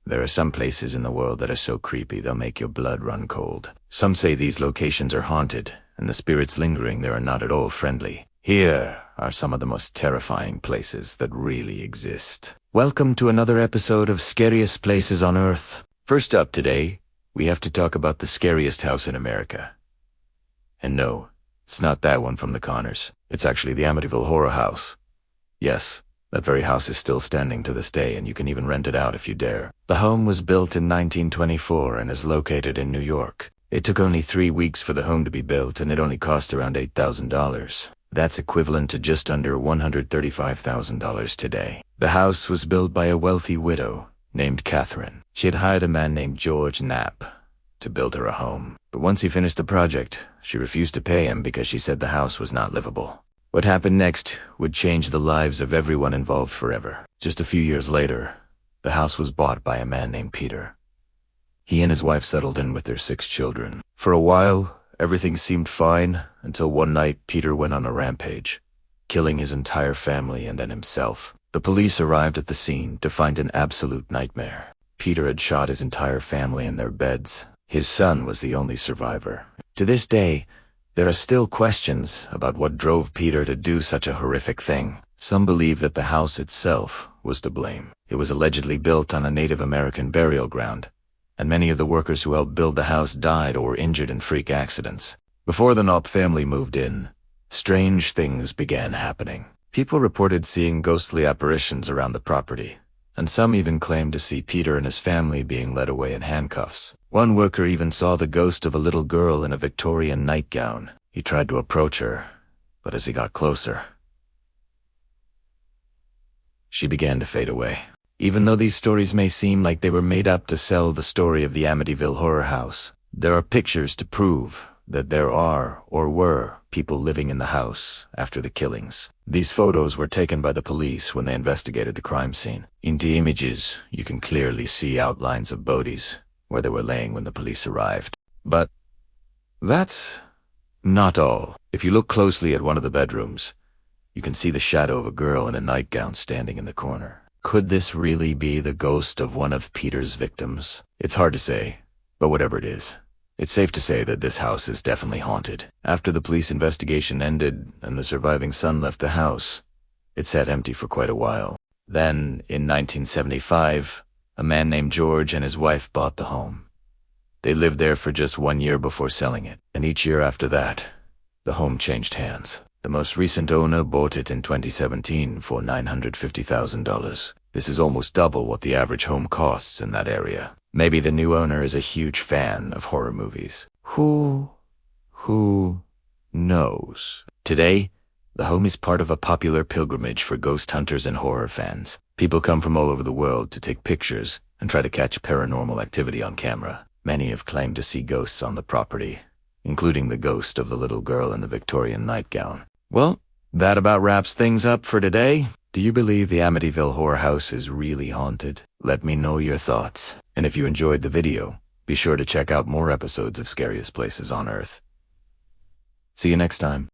There are some places in the world that are so creepy they'll make your blood run cold. Some say these locations are haunted, and the spirits lingering there are not at all friendly. Here are some of the most terrifying places that really exist. Welcome to another episode of Scariest Places on Earth. First up today, we have to talk about the scariest house in America. And no, it's not that one from the Connors. It's actually the Amityville Horror House. Yes, that very house is still standing to this day, and you can even rent it out if you dare. The home was built in 1924 and is located in New York. It took only 3 weeks for the home to be built, and it only cost around $8,000. That's equivalent to just under $135,000 today. The house was built by a wealthy widow named Catherine. She had hired a man named George Knapp to build her a home. But once he finished the project, she refused to pay him because she said the house was not livable. What happened next would change the lives of everyone involved forever. Just a few years later, the house was bought by a man named Peter. He and his wife settled in with their 6 children. For a while, everything seemed fine until one night Peter went on a rampage, killing his entire family and then himself. The police arrived at the scene to find an absolute nightmare. Peter had shot his entire family in their beds. His son was the only survivor. To this day, there are still questions about what drove Peter to do such a horrific thing. Some believe that the house itself was to blame. It was allegedly built on a Native American burial ground, and many of the workers who helped build the house died or were injured in freak accidents. Before the Knopp family moved in, strange things began happening. People reported seeing ghostly apparitions around the property, and some even claimed to see Peter and his family being led away in handcuffs. One worker even saw the ghost of a little girl in a Victorian nightgown. He tried to approach her, but as he got closer, she began to fade away. Even though these stories may seem like they were made up to sell the story of the Amityville Horror House, there are pictures to prove that there are or were people living in the house after the killings. These photos were taken by the police when they investigated the crime scene. In the images, you can clearly see outlines of bodies where they were laying when the police arrived. But that's not all. If you look closely at one of the bedrooms, you can see the shadow of a girl in a nightgown standing in the corner. Could this really be the ghost of one of Peter's victims? It's hard to say, but whatever it is, it's safe to say that this house is definitely haunted. After the police investigation ended and the surviving son left the house, it sat empty for quite a while. Then, in 1975, a man named George and his wife bought the home. They lived there for just 1 year before selling it, and each year after that, the home changed hands. The most recent owner bought it in 2017 for $950,000. This is almost double what the average home costs in that area. Maybe the new owner is a huge fan of horror movies. Who knows? Today, the home is part of a popular pilgrimage for ghost hunters and horror fans. People come from all over the world to take pictures and try to catch paranormal activity on camera. Many have claimed to see ghosts on the property, including the ghost of the little girl in the Victorian nightgown. Well, that about wraps things up for today. Do you believe the Amityville Horror House is really haunted? Let me know your thoughts. And if you enjoyed the video, be sure to check out more episodes of Scariest Places on Earth. See you next time.